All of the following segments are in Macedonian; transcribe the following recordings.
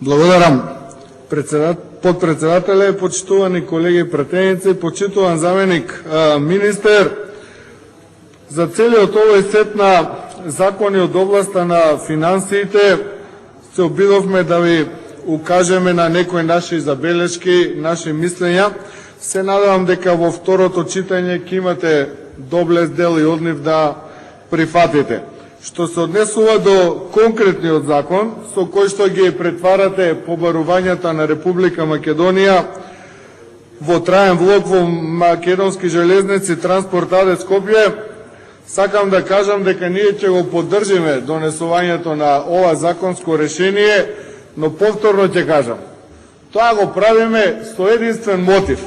Благодарам. Подпредседателе, почитувани колеги пратеници, почитуван заменик министер, за целиот овој сет на закони од областа на финансиите се обидовме да ви укажеме на некои наши забелешки, наши мислења. Се надевам дека во второто читање ќе имате доблест дел и од нив да прифатите. Што се однесува до конкретниот закон, со кој што ги претварате побарувањата на Република Македонија во траен влог во Македонски железници Транспорт АД Скопје, сакам да кажам дека ние ќе го поддржиме донесувањето на ова законско решение, но повторно ќе кажам, тоа го правиме со единствен мотив,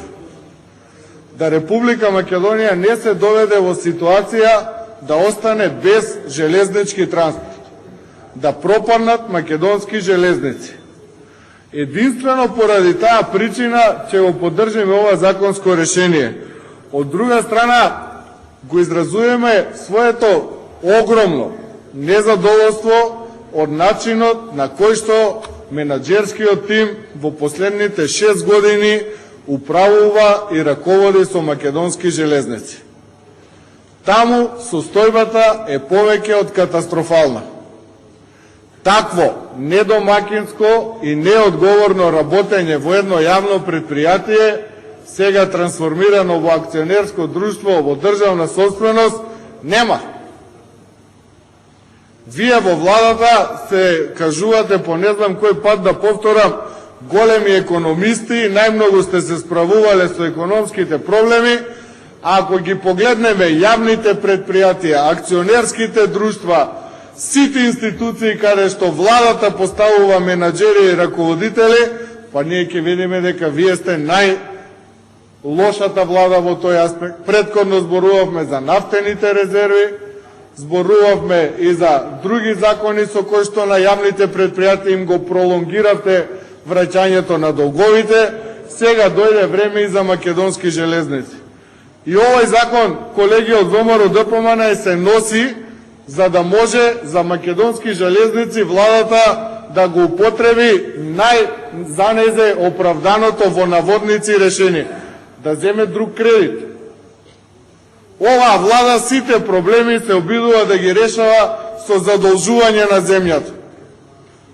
да Република Македонија не се доведе во ситуација да остане без железнички транспорт, да пропаднат македонски железници. Единствено поради таа причина ќе го поддржиме ова законско решение. Од друга страна, го изразуваме своето огромно незадоволство од начинот на кој што менаџерскиот тим во последните 6 години управува и раководи со македонски железници. Таму состојбата е повеќе од катастрофална. Такво недомакинско и неодговорно работење во едно јавно предпријатие, сега трансформирано во акционерско друштво во државна собственост, нема. Вие во владата се кажувате по не знам кој пат да повторам, големи економисти, најмногу сте се справувале со економските проблеми, а ако ги погледнеме јавните предпријатија, акционерските друштва, сите институции каде што владата поставува менаџери и раководители, па ние ќе видиме дека вие сте најлошата влада во тој аспект. Претходно зборувавме за нафтените резерви, зборувавме и за други закони со кои што на јавните предпријатија им го пролонгиравте враќањето на долговите, сега дојде време и за македонски железници. И овој закон, колеги од ВМРО ДПМН, се носи за да може за македонски железници владата да го употреби за незе оправданото во наводници решение, да земе друг кредит. Оваа влада сите проблеми се обидува да ги решава со задолжување на земјата.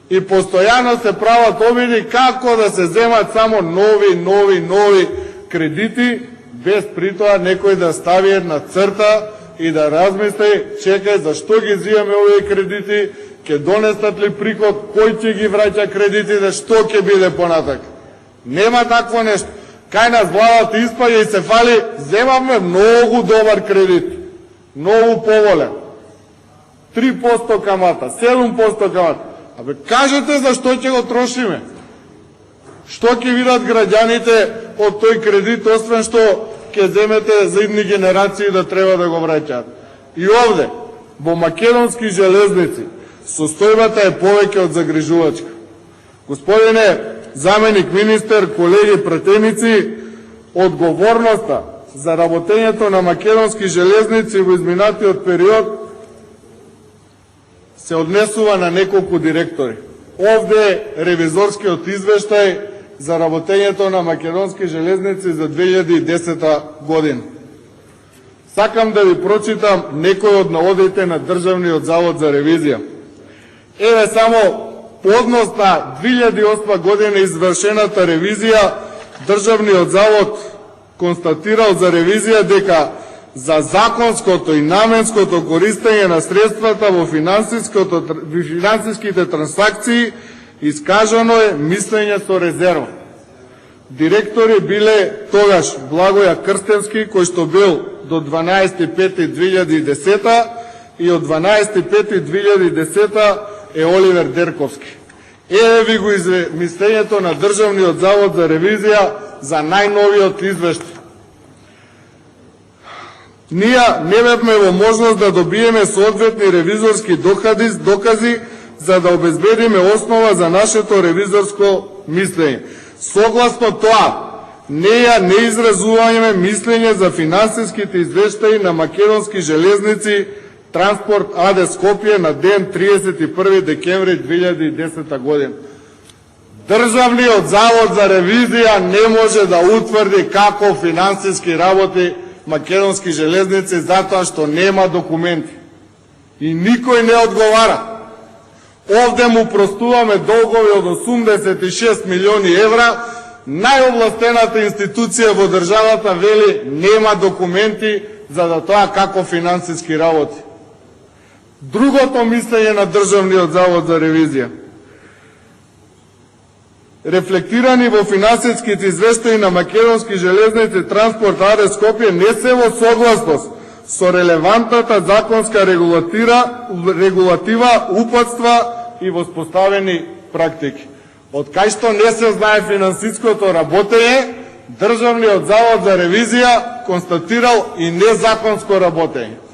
И постојано се прават обиди како да се земат само нови кредити, без притоа некој да стави една црта и да размисли, чекај, зашто ги зимаме овие кредити, ќе донесат ли приход, кој ќе ги враќа кредитите, што ќе биде понатак. Нема такво нешто. Кај нас владата испаѓа и се фали, земавме многу добар кредит, многу поволен. 3% камата, 7% камата. Абе, кажете зашто ќе го трошиме. Што ќе видат граѓаните од тој кредит, освен што ќе земете за идни генерации да треба да го враќаат. И овде, во македонски железници, состојбата е повеќе од загрижувачка. Господине заменик министер, колеги пратеници, одговорноста за работењето на македонски железници во изминатиот период се однесува на неколку директори. Овде е ревизорскиот извештај за работењето на македонски железници за 2010 година. Сакам да ви прочитам некои од наводите на Државниот завод за ревизија. Еве само поднос на 2008 година извршената ревизија, Државниот завод констатирал за ревизија дека за законското и наменското користење на средствата во финансиските трансакции искажано е мислење со резерва. Директори биле тогаш Благоја Крстевски, кој што бил до 12.5.2010 и од 12.5.2010 е Оливер Дерковски. Еве ви го мислењето на Државниот завод за ревизија за најновиот извештај. Ние не бевме во можност да добиеме соодветни ревизорски докази за да обезбедиме основа за нашето ревизорско мислење. Согласно тоа, ние не изразуваме мислење за финансиските извештаи на Македонски железници Транспорт АД Скопје на ден 31 декември 2010 година. Државниот завод за ревизија не може да утврди како финансиски работи Македонски железници затоа што нема документи. И никој не одговара. Овде му простуваме долгови од 86 милиони евра, најовластената институција во државата вели нема документи за да тоа како финансиски работи. Другото мислење на Државниот завод за ревизија. Рефлектирани во финансиските извештаи на Македонски железници Транспорт АД Скопје не се во согласност со релевантната законска регулатива, упатства и воспоставени практики. Од кај што не се знае финансиското работење, Државниот завод за ревизија констатирал и незаконско работење.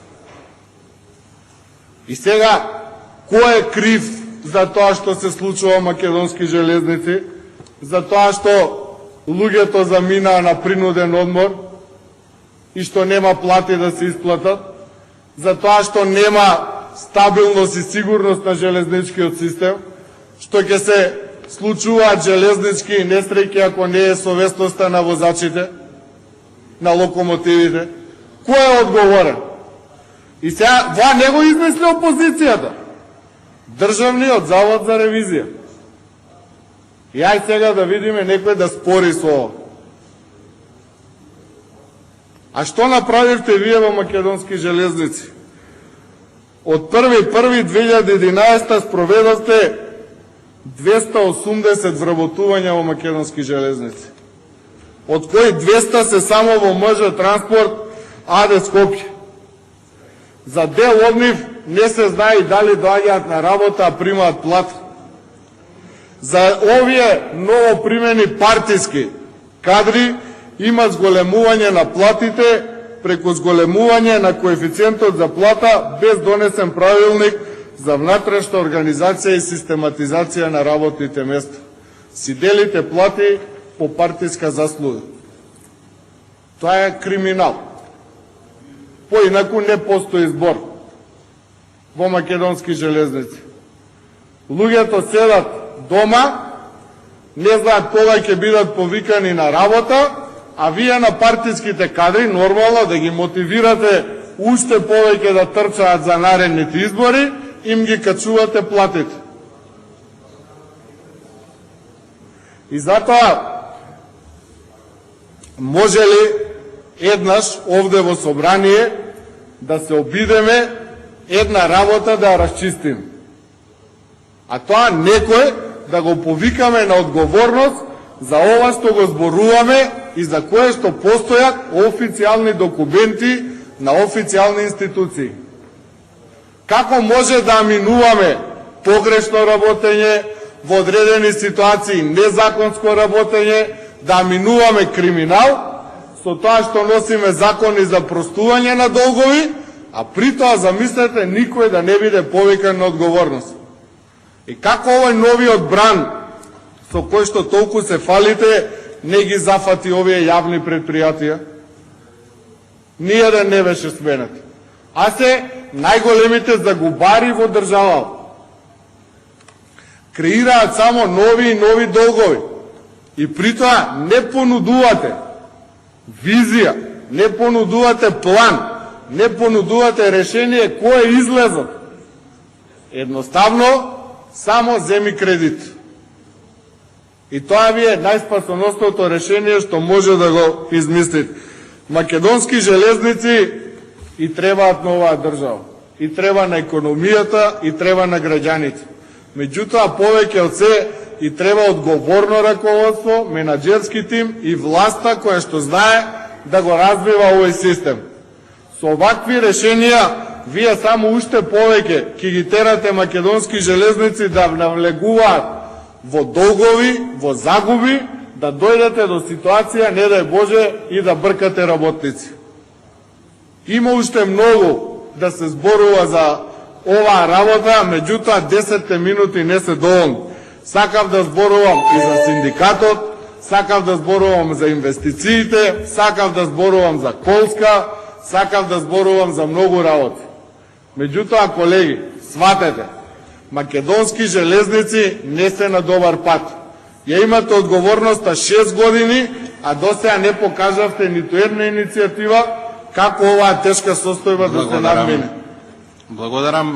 И сега, кој е крив за тоа што се случува Македонски железници? За тоа што луѓето заминаа на принуден одмор и што нема плати да се исплатат? За тоа што нема стабилност и сигурност на железничкиот систем? Што ќе се случуваат железнички несреќи ако не е совестноста на возачите, на локомотивите? Кој е одговорен? И сега, това не го измисли опозицијата. Државниот завод за ревизија. И ај сега да видиме некој да спори со ова. А што направивте вие во Македонски железници? Од 1.1.2011 спроведовте 280 вработувања во Македонски железници. Од кои 200 се само во МЖ Транспорт АД Скопје. За дел од нив не се знае дали доаѓаат на работа, а примаат плата. За овие ново примени партиски кадри има зголемување на платите преку зголемување на коефициентот за плата без донесен правилник за внатрешна организација и систематизација на работните места. Си делите плати по партиска заслуга. Тоа е криминал. Поинаку не постои збор во Македонски железници. Луѓето седат дома, не знаат кога ќе бидат повикани на работа, а вие на партиските кадри нормално да ги мотивирате уште повеќе да трчаат за наредните избори, им ги качувате платите. И затоа може ли еднаш овде во собрание да се обидеме една работа да ја расчистим? А тоа некој да го повикаме на одговорност за ова што го зборуваме и за кое што постојат официјални документи на официјални институции. Како може да аминуваме погрешно работење, во одредени ситуации незаконско работење, да аминуваме криминал, со тоа што носиме закони за простување на долгови, а при тоа, замислете, никој да не биде повикан на одговорност. И како овој новиот бран, со кој што толку се фалите, не ги зафати овие јавни предпријатија? Ниједен не беше сменет. А се најголемите загубари во држава. Креираат само нови и нови долгови. И при тоа не понудувате визија, не понудувате план, не понудувате решение кој е излезот. Едноставно, само земи кредит. И тоа ви е најспасоносното решение што може да го измислите. Македонски железници и требаат на оваа држава. И треба на економијата, и треба на граѓаните. Меѓутоа, повеќе од се, и треба одговорно раководство, менаџерски тим и власта која што знае да го развива овој систем. Со овакви решенија, вие само уште повеќе ќе ги терате Македонски железници да навлегуваат во долгови, во загуби, да дојдете до ситуација, не дај Боже, и да бркате работници. Има уште многу да се зборува за оваа работа, меѓутоа 10 минути не се доволни. Сакав да зборувам и за синдикатот, сакав да зборувам за инвестициите, сакав да зборувам за Колска, сакав да зборувам за многу работи. Меѓутоа, колеги, сватете, Македонски железници не се на добар пат. Ја имате одговорноста 6 години, а до сега не покажавте ниту една иницијатива како оваа тешка состојба да се надмине. Благодарам.